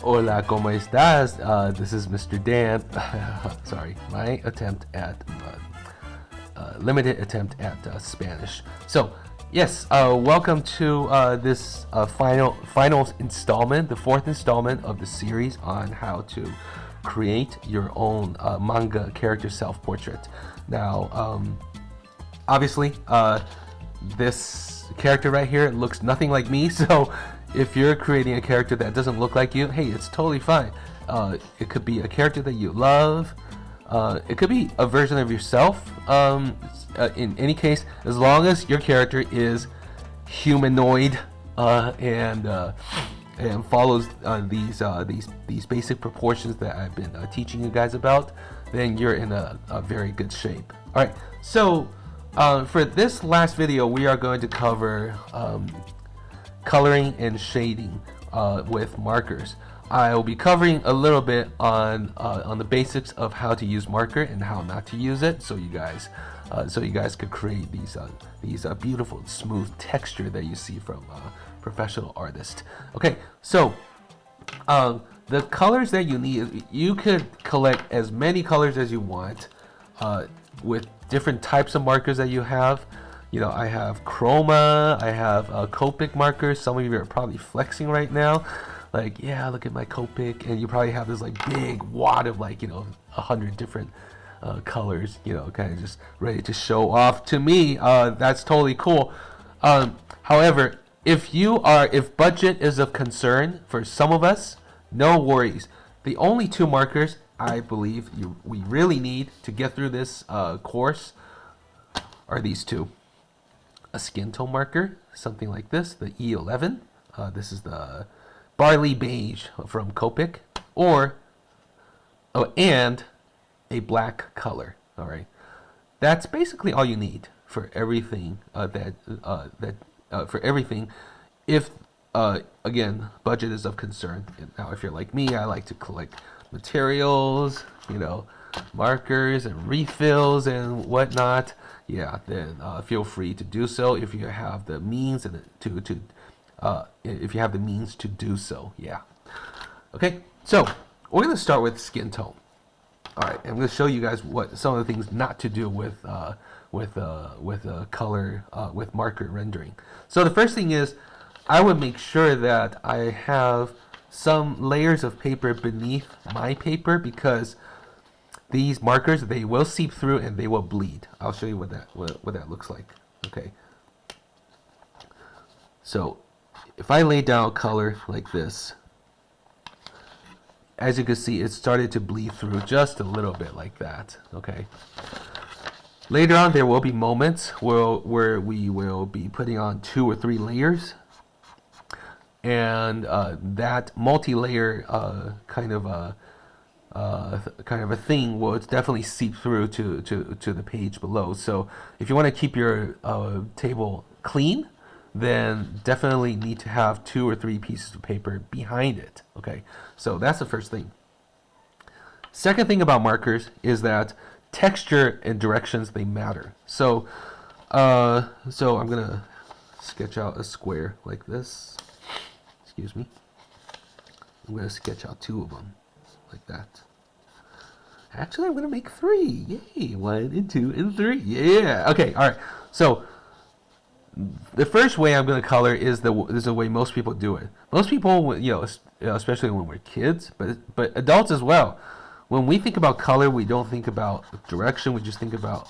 Hola, ¿cómo estás? This is Mr. Dan. Sorry, my attempt at limited attempt at Spanish. So, yes, welcome to this final installment, the fourth installment of the series on how to create your own manga character self-portrait. Now, obviously, this character right here looks nothing like me, so if you're creating a character that doesn't look like you, hey, it's totally fine. It could be a character that you love. It could be a version of yourself. In any case, as long as your character is humanoid and follows these basic proportions that I've been teaching you guys about, then you're in a very good shape. All right, so for this last video, we are going to cover coloring and shading with markers. I will be covering a little bit on the basics of how to use marker and how not to use it, so you guys could create these beautiful smooth texture that you see from professional artists. Okay, so the colors that you need, you could collect as many colors as you want with different types of markers that you have. You know, I have chroma, I have Copic markers. Some of you are probably flexing right now, like, yeah, look at my Copic, and you probably have this like big wad of 100 different colors, kind of just ready to show off. To me, that's totally cool. However, if budget is of concern for some of us, no worries. The only two markers I believe we really need to get through this course are these two. A skin tone marker, something like this, the E11. This is the Barley Beige from Copic, and a black color. All right, that's basically all you need for everything. For everything, if again, budget is of concern. Now, if you're like me, I like to collect materials, markers and refills and whatnot. Yeah, then feel free to do so if you have the means if you have the means to do so. Yeah. Okay, so we're gonna start with skin tone. All right, I'm gonna show you guys what some of the things not to do with color with marker rendering. So the first thing is, I would make sure that I have some layers of paper beneath my paper, because these markers, they will seep through and they will bleed. I'll show you what that looks like. Okay. So if I lay down color like this, as you can see, it started to bleed through just a little bit like that. Okay. Later on, there will be moments where we will be putting on 2 or 3 layers, and that multi-layer kind of a thing will definitely seep through to the page below. So if you want to keep your table clean, then definitely need to have 2 or 3 pieces of paper behind it. Okay, so that's the first thing. Second thing about markers is that texture and directions, they matter. So I'm gonna sketch out a square like this. Excuse me. I'm gonna sketch out 2 of them like that. Actually, I'm gonna make 3. Yay! 1 and 2 and 3. Yeah. Okay. All right. So the first way I'm gonna color is the way most people do it. Most people, especially when we're kids, but adults as well. When we think about color, we don't think about direction. We just think about,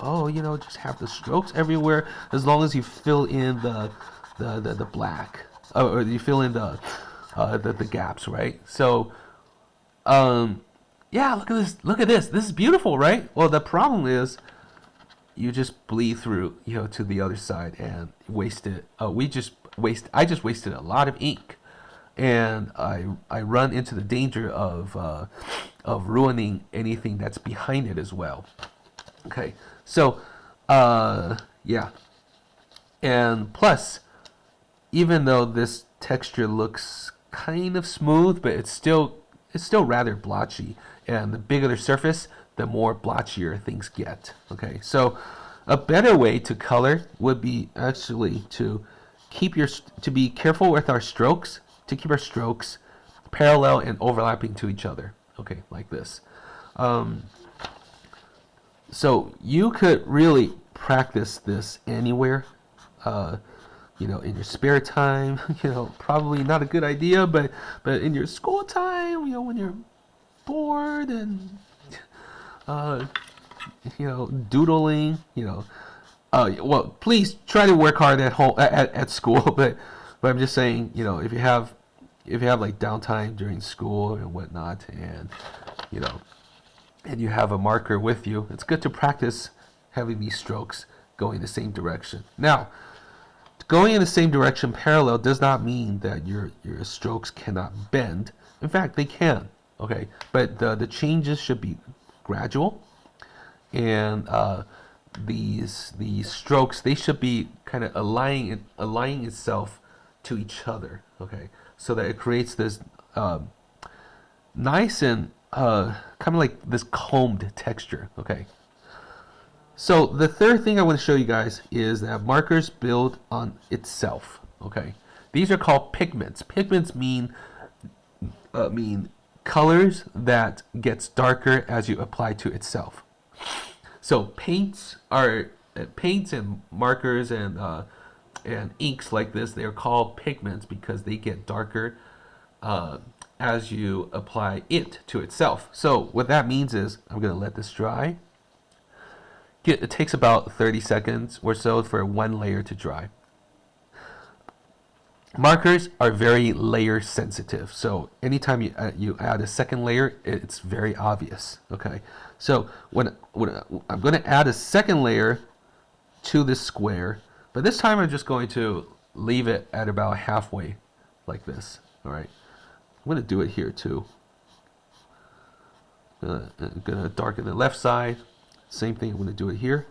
just have the strokes everywhere, as long as you fill in the black, or you fill in the gaps, right? So, yeah, look at this. Look at this. This is beautiful, right? Well, the problem is, you just bleed through, to the other side and waste it. I just wasted a lot of ink, and I run into the danger of ruining anything that's behind it as well. Okay, so yeah, and plus, even though this texture looks kind of smooth, but it's still rather blotchy, and the bigger the surface, the more blotchier things get. Okay, so a better way to color would be actually to be careful with our strokes, to keep our strokes parallel and overlapping to each other. Okay, like this. So you could really practice this anywhere. You know, in your spare time. You know, probably not a good idea, but in your school time, you know, when you're bored and you know, doodling, you know. Well, please try to work hard at home at school, but I'm just saying, you know, if you have like downtime during school and whatnot, and you know, and you have a marker with you, it's good to practice having these strokes going the same direction. Now, going in the same direction parallel does not mean that your strokes cannot bend. In fact, they can. Okay, but the changes should be gradual, and these strokes, they should be kind of aligning itself to each other. Okay, so that it creates this nice and kind of like this combed texture. Okay. So the third thing I want to show you guys is that markers build on itself. Okay, these are called pigments. Pigments mean colors that gets darker as you apply to itself. So paints and markers and inks like this, they're called pigments because they get darker as you apply it to itself. So what that means is I'm going to let this dry. It takes about 30 seconds or so for one layer to dry. Markers are very layer sensitive, so anytime you add a second layer, it's very obvious. Okay, so when I'm going to add a second layer to this square, but this time I'm just going to leave it at about halfway, like this. All right, I'm going to do it here too. I'm going to darken the left side. Same thing, I'm going to do it here.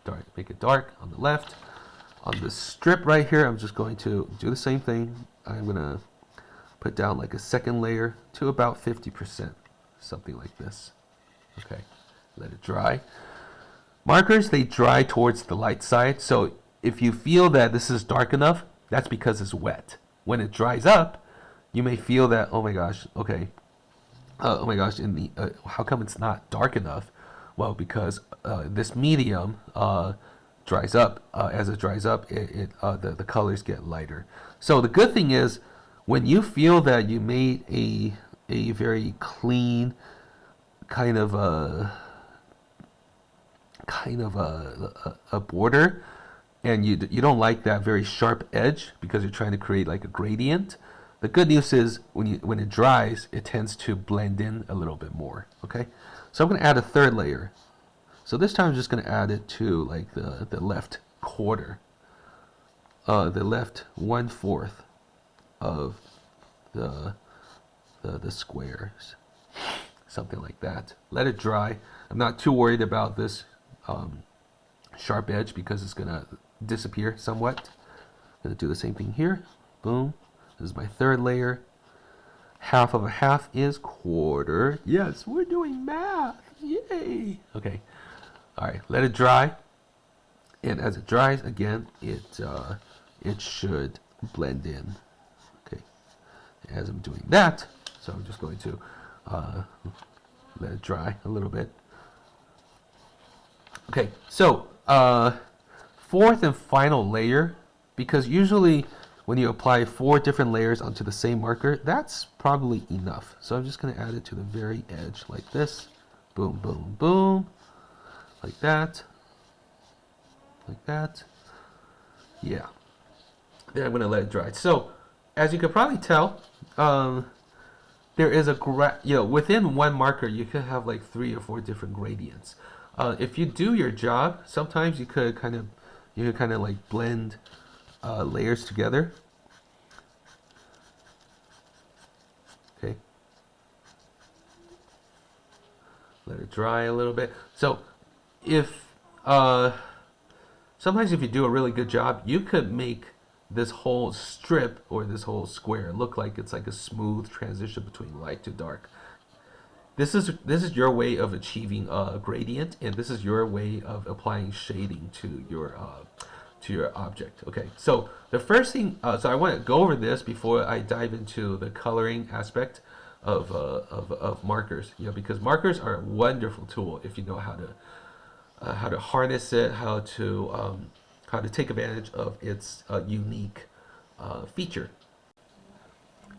Dark, make it dark on the left. On the strip right here, I'm just going to do the same thing. I'm going to put down like a second layer to about 50%, something like this. Okay, let it dry. Markers, they dry towards the light side. So if you feel that this is dark enough, that's because it's wet. When it dries up, you may feel that, oh my gosh, okay. Oh my gosh, how come it's not dark enough? Well, because this medium dries up. As it dries up, the colors get lighter. So the good thing is, when you feel that you made a very clean kind of a border, and you don't like that very sharp edge because you're trying to create like a gradient. The good news is when it dries, it tends to blend in a little bit more. Okay, so I'm going to add a third layer. So this time I'm just going to add it to like the left quarter, the left 1/4 of the squares, something like that. Let it dry. I'm not too worried about this sharp edge because it's going to disappear somewhat. I'm going to do the same thing here. Boom. This is my third layer. Half of a half is quarter. Yes, we're doing math. Yay. Okay. All right. Let it dry. And as it dries, again, it should blend in. Okay. As I'm doing that, so I'm just going to let it dry a little bit. Okay. So fourth and final layer, because usually when you apply 4 different layers onto the same marker, that's probably enough. So I'm just going to add it to the very edge like this. Boom, boom, boom. Like that. Like that. Yeah. Then I'm going to let it dry. So, as you can probably tell, there is within one marker, you could have like 3 or 4 different gradients. If you do your job, sometimes you could kind of like blend layers together. Okay. Let it dry a little bit. So if sometimes if you do a really good job, you could make this whole strip or this whole square look like it's like a smooth transition between light to dark. This is your way of achieving a gradient, and this is your way of applying shading to to your object. Okay, so the first thing, so I want to go over this before I dive into the coloring aspect of markers. Because markers are a wonderful tool if you know how to harness it, how to take advantage of its unique feature.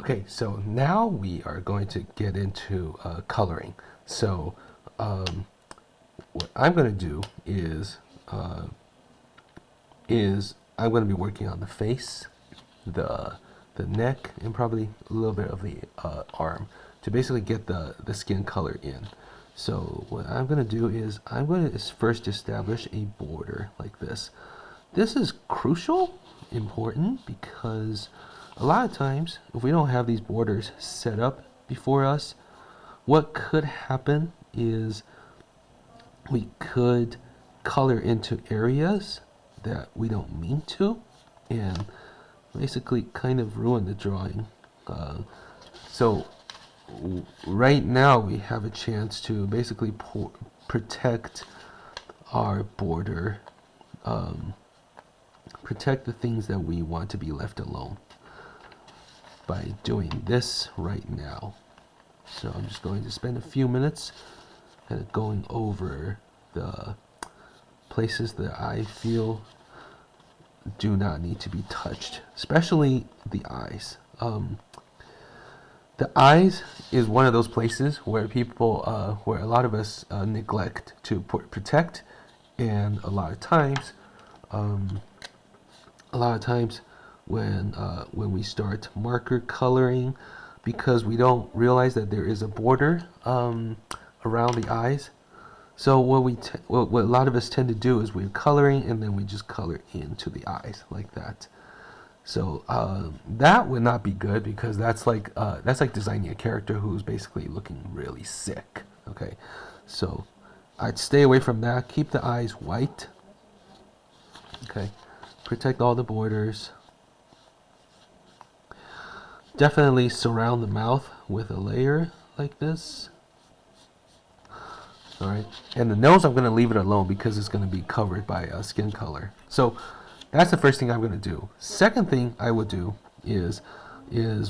Okay, so now we are going to get into coloring. So what I'm going to do is I'm going to be working on the face, the neck, and probably a little bit of the arm to basically get the skin color in. So what I'm going to do is I'm going to first establish a border like this. This is crucial, important, because a lot of times if we don't have these borders set up before us, what could happen is we could color into areas that we don't mean to and basically kind of ruin the drawing. So right now we have a chance to basically protect our border, protect the things that we want to be left alone by doing this right now. So I'm just going to spend a few minutes kind of going over the places that I feel do not need to be touched, especially the eyes. The eyes is one of those places where where a lot of us neglect to protect, and a lot of times when we start marker coloring, because we don't realize that there is a border around the eyes. So what a lot of us tend to do is we're coloring and then we just color into the eyes like that. So that would not be good, because that's like designing a character who's basically looking really sick. Okay, so I'd stay away from that. Keep the eyes white. Okay, protect all the borders. Definitely surround the mouth with a layer like this. All right, and the nose I'm going to leave it alone because it's going to be covered by skin color. So that's the first thing I'm going to do. Second thing I would do is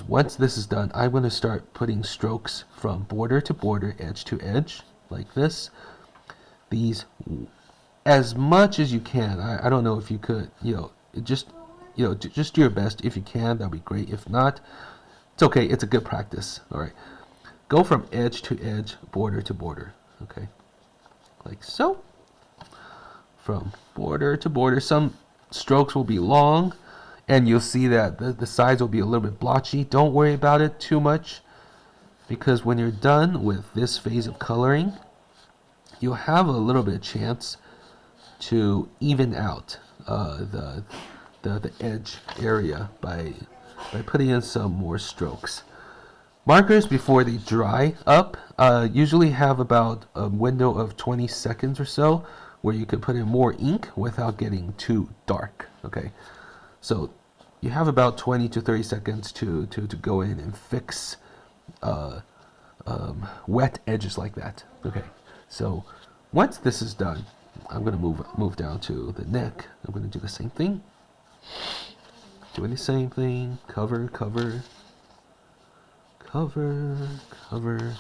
once this is done, I'm going to start putting strokes from border to border, edge to edge, like this. These as much as you can. I don't know if you could, just do your best. If you can, that'd be great. If not, it's okay. It's a good practice. All right, go from edge to edge, border to border. Okay, like so. From border to border, some strokes will be long, and you'll see that the sides will be a little bit blotchy. Don't worry about it too much, because when you're done with this phase of coloring, you'll have a little bit of chance to even out the edge area by putting in some more strokes. Markers, before they dry up, usually have about a window of 20 seconds or so where you could put in more ink without getting too dark. Okay, so you have about 20 to 30 seconds to go in and fix wet edges like that. Okay, so once this is done, I'm going to move down to the neck. I'm going to do the same thing. Doing the same thing. Cover, cover, cover, cover.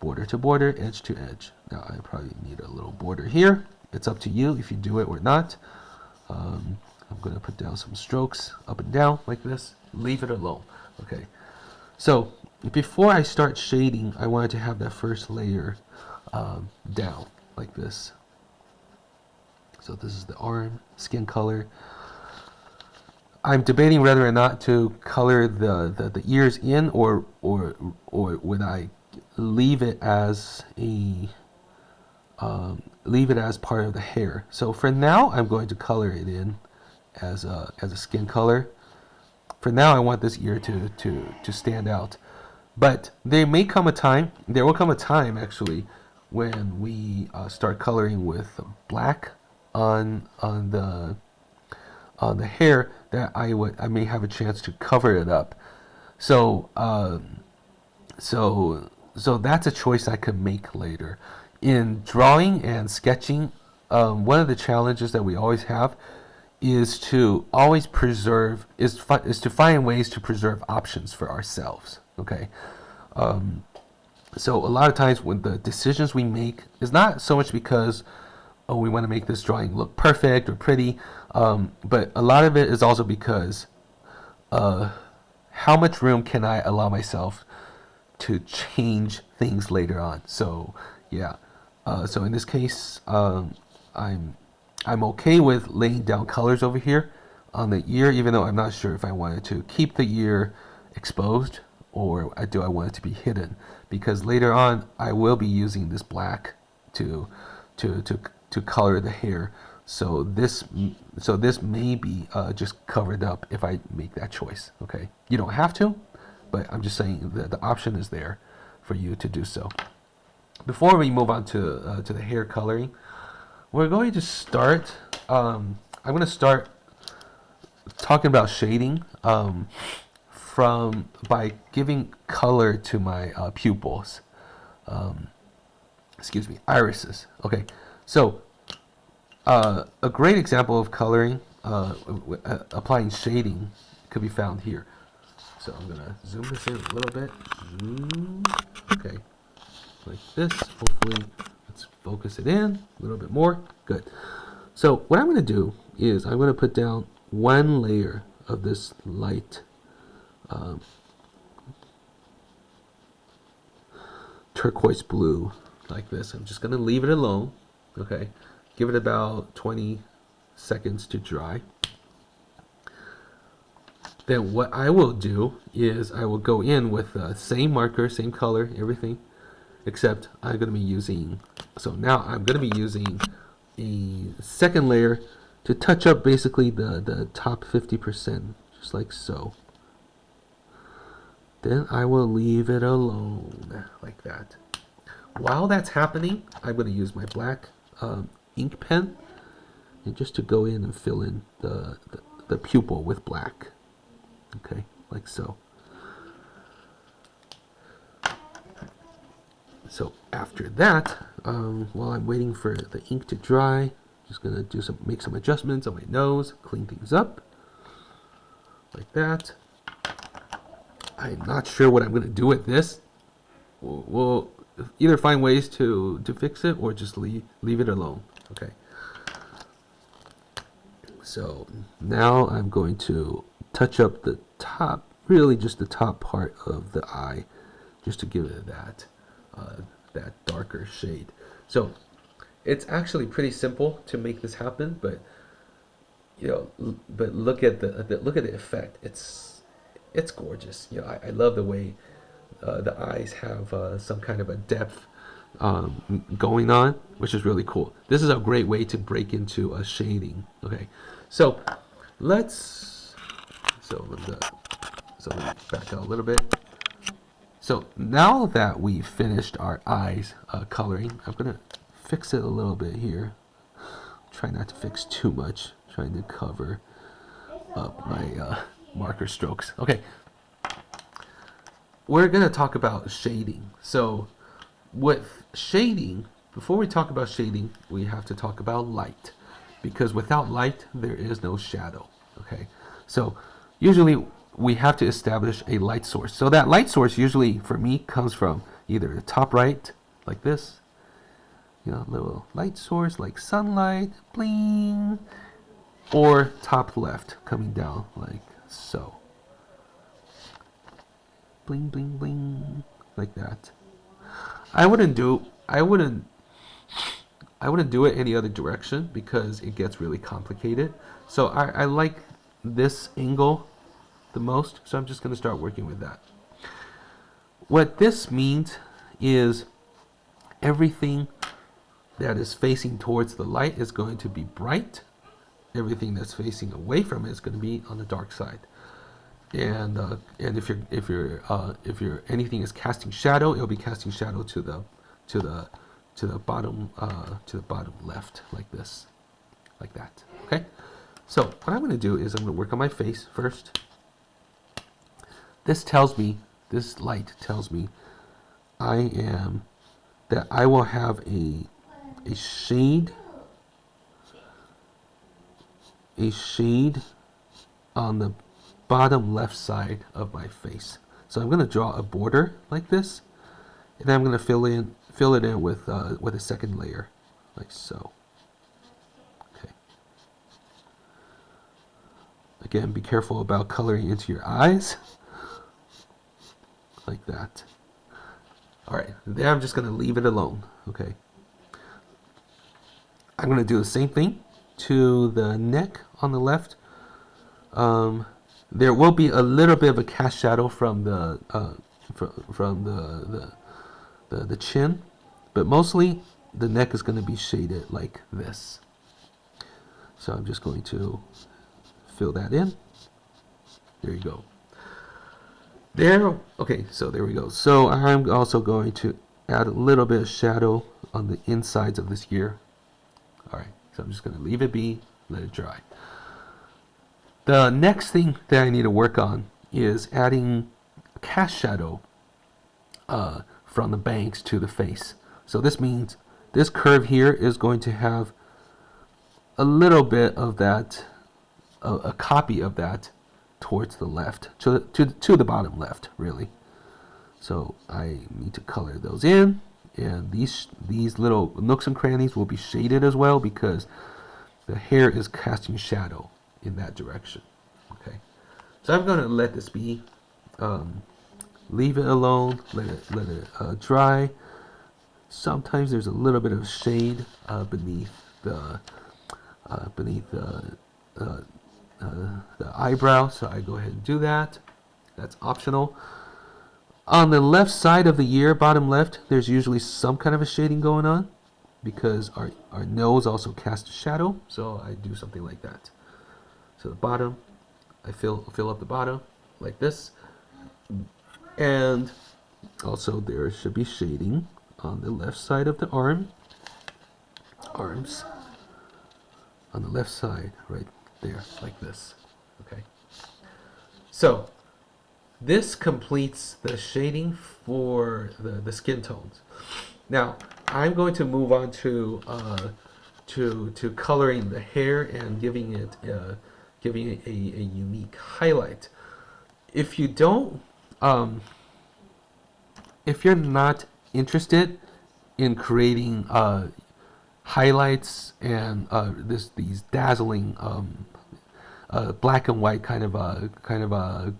Border to border, edge to edge. Now I probably need a little border here. It's up to you if you do it or not. I'm going to put down some strokes up and down like this. Leave it alone. Okay. So before I start shading, I wanted to have that first layer down like this. So this is the arm, skin color. I'm debating whether or not to color the ears in, or would I leave it as part of the hair. So for now, I'm going to color it in as a skin color. For now, I want this ear to stand out. But there will come a time actually when we start coloring with black on the hair, that I may have a chance to cover it up. So so that's a choice I could make later. In drawing and sketching, one of the challenges that we always have is to always preserve, is to find ways to preserve options for ourselves. Okay. So a lot of times when the decisions we make is not so much because, oh, we want to make this drawing look perfect or pretty, but a lot of it is also because how much room can I allow myself to change things later on. So yeah, so in this case, I'm okay with laying down colors over here on the ear, even though I'm not sure if I wanted to keep the ear exposed or do I want it to be hidden, because later on I will be using this black to color the hair. So this may be just covered up if I make that choice. Okay, you don't have to, but I'm just saying that the option is there for you to do so. Before we move on to the hair coloring, we're going to start. I'm going to start talking about shading by giving color to my pupils. Excuse me, irises. Okay, so a great example of coloring, applying shading, could be found here. So I'm gonna zoom this in a little bit. Okay, like this. Hopefully, let's focus it in a little bit more. Good. So what I'm gonna do is I'm gonna put down one layer of this light turquoise blue, like this. I'm just gonna leave it alone. Okay, give it about 20 seconds to dry. Then what I will do is I will go in with the same marker, same color, everything, except I'm going to be using, so now I'm going to be using a second layer to touch up basically the top 50%, just like so. Then I will leave it alone, like that. While that's happening, I'm going to use my black ink pen, and just to go in and fill in the pupil with black. Okay, like so. So after that, while I'm waiting for the ink to dry, just gonna make some adjustments on my nose, clean things up, like that. I'm not sure what I'm gonna do with this. We'll either find ways to fix it or just leave it alone. Okay. So now I'm going to touch up the top, really just the top part of the eye, just to give it that darker shade. So it's actually pretty simple to make this happen, but look at the effect. It's gorgeous. I love the way the eyes have some kind of a depth going on, which is really cool. This is a great way to break into a shading. Okay, so let me back out a little bit. So now that we've finished our eyes coloring, I'm gonna fix it a little bit here. Try not to fix too much. Trying to cover up my marker strokes. Okay, we're gonna talk about shading. So with shading, before we talk about shading, we have to talk about light, because without light there is no shadow. Okay, so usually we have to establish a light source. So that light source usually for me comes from either the top right, like this, little light source like sunlight, bling, or top left coming down like so, bling bling bling, like that. I wouldn't do it any other direction because it gets really complicated. So I like this angle the most, so I'm just going to start working with that. What this means is everything that is facing towards the light is going to be bright. Everything that's facing away from it is going to be on the dark side. And if anything is casting shadow, it'll be casting shadow to the bottom left, like this, like that. Okay. So what I'm going to do is I'm going to work on my face first. This light tells me I will have a shade a shade on the bottom left side of my face. So I'm going to draw a border like this, and then I'm going to fill it in with a second layer, like so. Okay. Again, be careful about coloring into your eyes, like that. All right, then I'm just going to leave it alone. Okay. I'm going to do the same thing to the neck on the left. There will be a little bit of a cast shadow from the the chin, but mostly the neck is going to be shaded like this. So I'm just going to fill that in. There you go. There. Okay, so there we go. So I'm also going to add a little bit of shadow on the insides of this ear. All right, so I'm just going to leave it be, let it dry. The next thing that I need to work on is adding cast shadow from the bangs to the face. So this means this curve here is going to have a little bit of that, a copy of that towards the left, to the bottom left, really. So I need to color those in, and these little nooks and crannies will be shaded as well because the hair is casting shadow in that direction. Okay, so I'm going to let this be, leave it alone, let it dry. Sometimes there's a little bit of shade beneath the eyebrow, so I go ahead and do that. That's optional. On the left side of the ear, bottom left, there's usually some kind of a shading going on because our nose also casts a shadow, so I do something like that. So the bottom, I fill up the bottom like this, and also there should be shading on the left side of the arms, on the left side, right there, like this. Okay. So this completes the shading for the skin tones. Now I'm going to move on to coloring the hair and giving it a unique highlight. If you don't, if you're not interested in creating highlights and these dazzling black and white kind of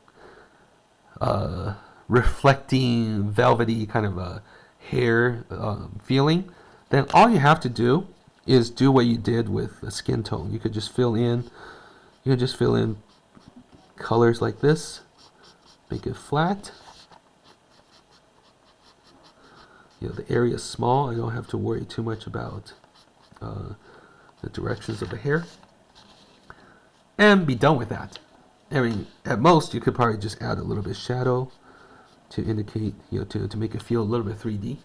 reflecting velvety kind of a hair feeling, then all you have to do is do what you did with the skin tone. You could just fill in colors like this, make it flat. You know, the area is small. I don't have to worry too much about the directions of the hair, and be done with that. I mean, at most you could probably just add a little bit of shadow to indicate, to make it feel a little bit 3D.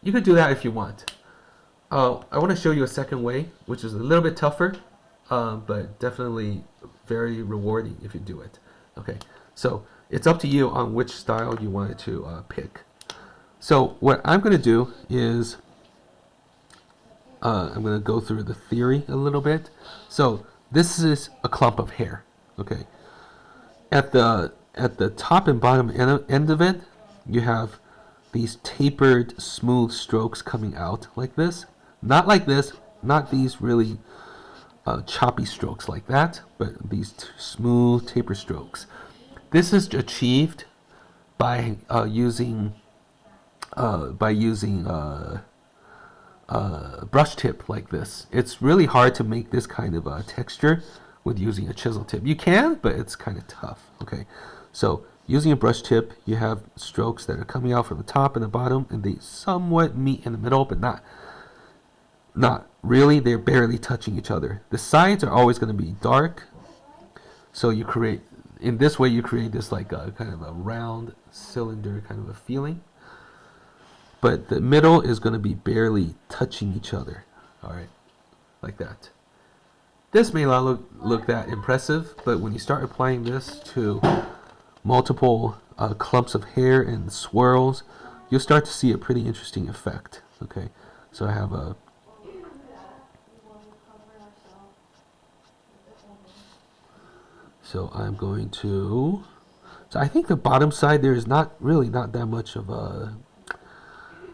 You could do that if you want. I want to show you a second way, which is a little bit tougher, but definitely very rewarding if you do it. Okay, so it's up to you on which style you wanted to pick. So what I'm going to do is I'm going to go through the theory a little bit. So this is a clump of hair. Okay, at the top and bottom end of it, you have these tapered, smooth strokes coming out like this. Not like this, not these really choppy strokes like that, but these smooth taper strokes. This is achieved by using brush tip like this. It's really hard to make this kind of texture with using a chisel tip. You can, but it's kind of tough. Okay, so using a brush tip, you have strokes that are coming out from the top and the bottom, and they somewhat meet in the middle, but not really. They're barely touching each other. The sides are always going to be dark, so you create, in this way, you create this like a kind of a round cylinder kind of a feeling. But the middle is going to be barely touching each other. All right, like that. This may not look that impressive, but when you start applying this to multiple clumps of hair and swirls, you'll start to see a pretty interesting effect. Okay, so I have a So I'm going to, so I think the bottom side there is not that much of a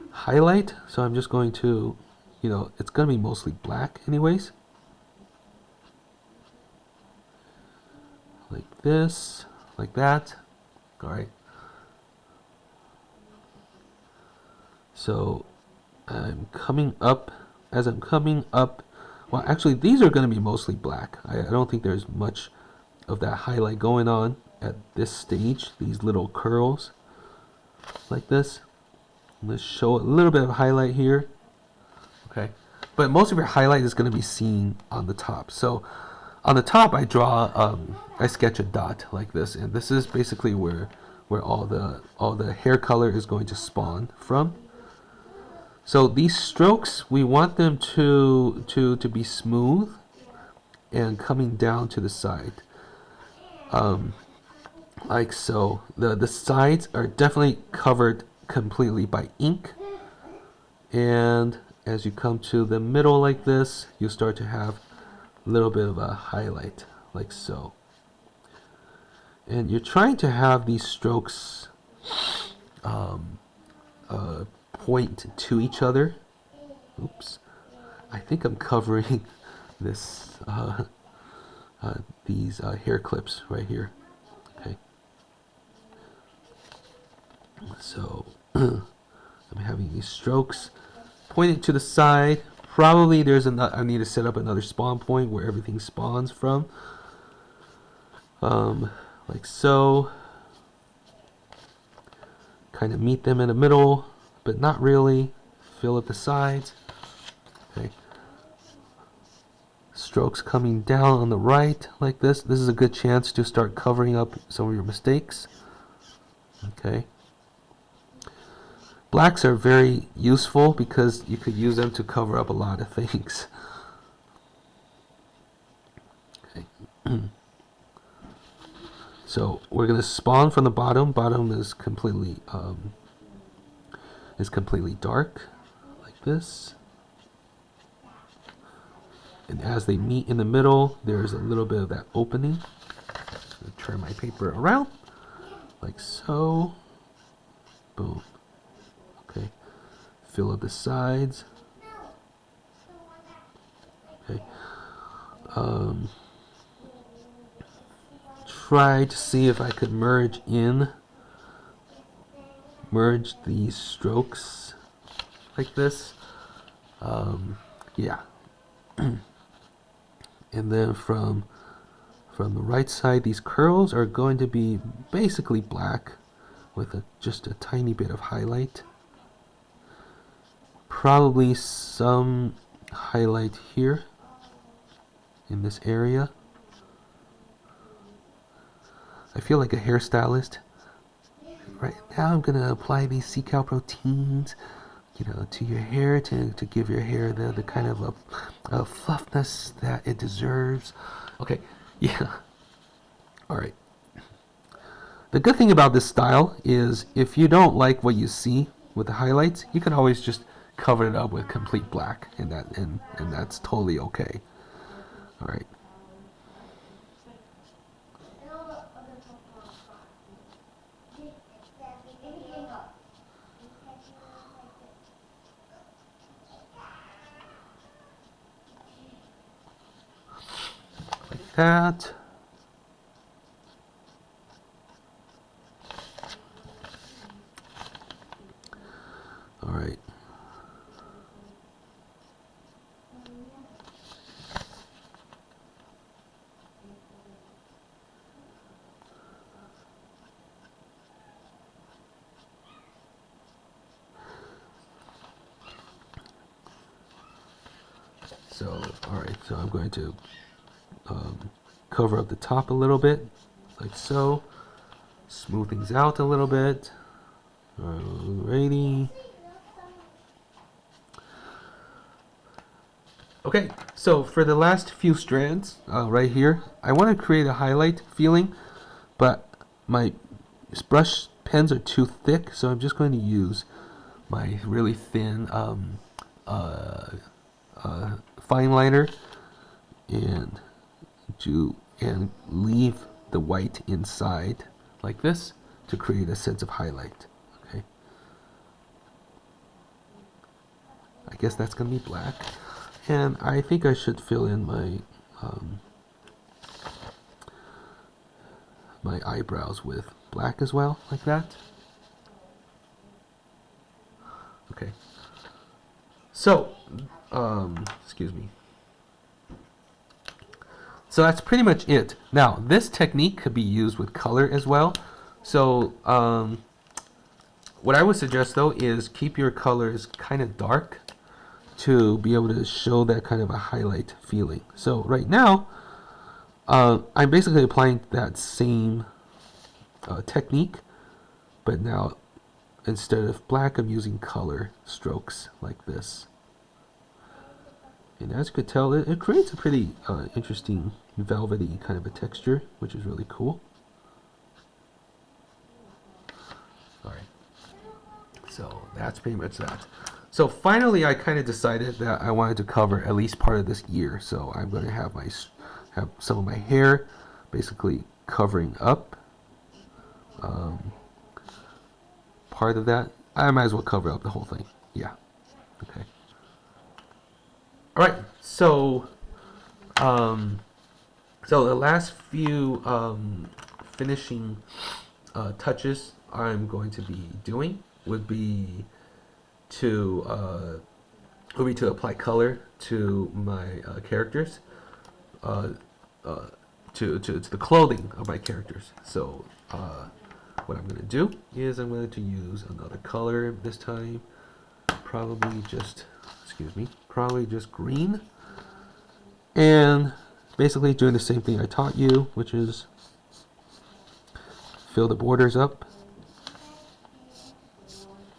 highlight. So I'm just going to, it's going to be mostly black anyways. Like this, like that. All right. So I'm coming up, as I'm coming up, well, actually, these are going to be mostly black. I don't think there's much of that highlight going on at this stage. These little curls, like this. Let's show a little bit of highlight here. Okay, but most of your highlight is going to be seen on the top. So on the top, I draw, I sketch a dot like this, and this is basically where all the hair color is going to spawn from. So these strokes, we want them to be smooth and coming down to the side, like so. The sides are definitely covered completely by ink, and as you come to the middle like this, you start to have a little bit of a highlight, like so. And you're trying to have these strokes point to each other. Oops, I think I'm covering this these hair clips right here. Okay, so I'm having these strokes pointing to the side. Probably I need to set up another spawn point where everything spawns from, like so. Kind of meet them in the middle, but not really. Fill up the sides. Okay. Strokes coming down on the right like this. This is a good chance to start covering up some of your mistakes. Okay. Blacks are very useful because you could use them to cover up a lot of things. Okay. So we're going to spawn from the bottom. Bottom is completely dark, like this. And as they meet in the middle, there's a little bit of that opening. I'm gonna turn my paper around, like so. Boom. Okay. Fill up the sides. Okay. Try to see if I could merge these strokes like this. Yeah. And then from the right side, these curls are going to be basically black with just a tiny bit of highlight. Probably some highlight here in this area. I feel like a hairstylist. Right now I'm going to apply these sea-cow proteins, to your hair to give your hair the kind of a fluffness that it deserves. Okay, yeah. All right. The good thing about this style is if you don't like what you see with the highlights, you can always just cover it up with complete black, and that's totally okay. All right. Like that. All right. So, all right. So I'm going to cover up the top a little bit, like so. Smooth things out a little bit. Alrighty. Okay, so for the last few strands, right here, I want to create a highlight feeling, but my brush pens are too thick, so I'm just going to use my really thin fine liner and leave the white inside like this to create a sense of highlight. Okay. I guess that's going to be black. And I think I should fill in my my eyebrows with black as well, like that. Okay. So, excuse me. So that's pretty much it. Now, this technique could be used with color as well. So, what I would suggest though is keep your colors kind of dark to be able to show that kind of a highlight feeling. So right now, I'm basically applying that same technique, but now instead of black, I'm using color strokes like this. And as you could tell, it creates a pretty interesting velvety kind of a texture, which is really cool. Alright, so that's pretty much that. So finally, I kind of decided that I wanted to cover at least part of this ear. So I'm going to have some of my hair basically covering up part of that. I might as well cover up the whole thing. Yeah. Okay. All right. So, so the last few finishing touches I'm going to be doing would be to apply color to my characters, to the clothing of my characters. So what I'm going to do is I'm going to use another color this time, probably just green, and basically doing the same thing I taught you, which is fill the borders up.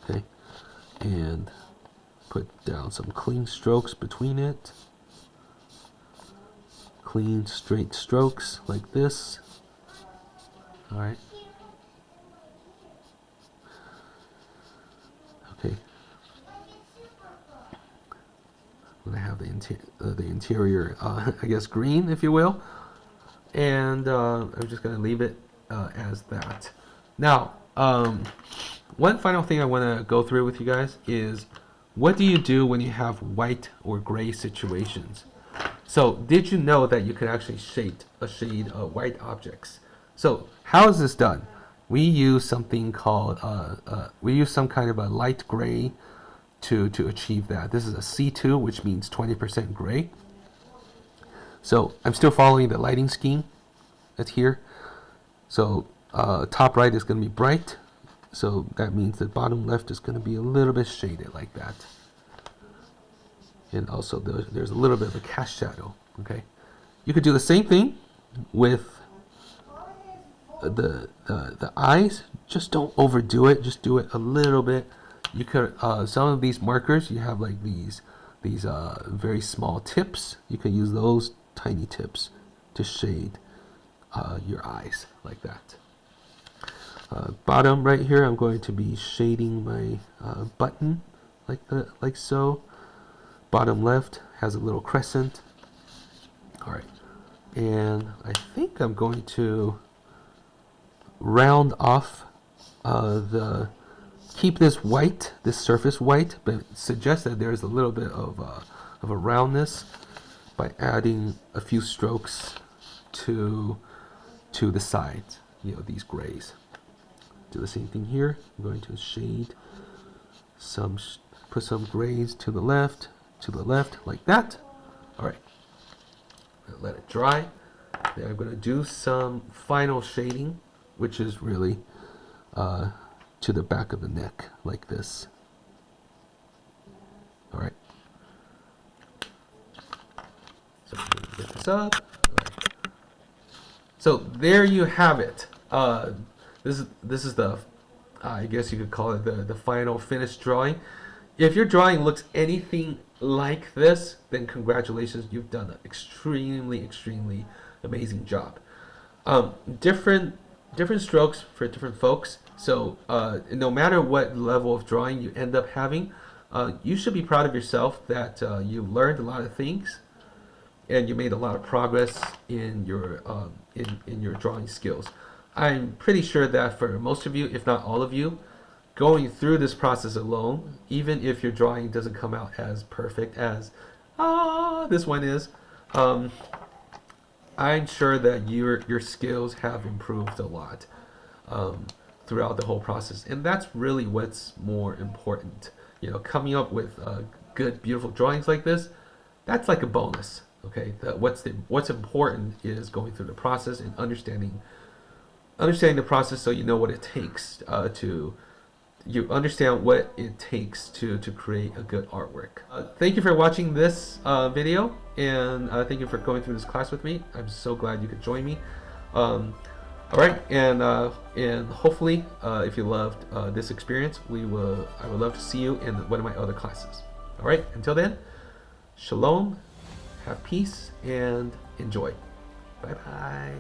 Okay. And put down some clean strokes between it. Clean, straight strokes like this. Alright. Okay. I'm going to have the interior, I guess, green, if you will. And I'm just going to leave it as that. Now, one final thing I want to go through with you guys is, what do you do when you have white or gray situations? So did you know that you could actually shade white objects? So how is this done? We use something called, we use some kind of a light gray to achieve that. This is a C2, which means 20% gray. So I'm still following the lighting scheme that's here. So top right is going to be bright. So that means that bottom left is going to be a little bit shaded like that. And also there's a little bit of a cast shadow. Okay, you could do the same thing with the eyes. Just don't overdo it. Just do it a little bit. You could some of these markers, you have like these very small tips. You can use those tiny tips to shade your eyes like that. Bottom right here, I'm going to be shading my button like so. Bottom left has a little crescent. All right, and I think I'm going to round off keep this white, this surface white, but suggest that there's a little bit of a roundness by adding a few strokes to the sides. You know, these grays. Do the same thing here. I'm going to shade put some grays to the left, like that. All right. Let it dry. Then I'm going to do some final shading, which is really to the back of the neck, like this. All right. So I'm going to get this up. All right. So there you have it. This is the, I guess you could call it the final finished drawing. If your drawing looks anything like this, then congratulations, you've done an extremely amazing job. Different strokes for different folks. So no matter what level of drawing you end up having, you should be proud of yourself that you learned a lot of things and you made a lot of progress in your in your drawing skills. I'm pretty sure that for most of you, if not all of you, going through this process alone, even if your drawing doesn't come out as perfect as this one is, I'm sure that your skills have improved a lot throughout the whole process, and that's really what's more important. You know, coming up with good, beautiful drawings like this, that's like a bonus. Okay, what's important is going through the process and understanding the process, so you know what it takes you understand what it takes to create a good artwork. Thank you for watching this video, and thank you for going through this class with me. I'm so glad you could join me. All right, and hopefully, if you loved this experience, I would love to see you in one of my other classes. All right, until then, shalom, have peace, and enjoy. Bye bye.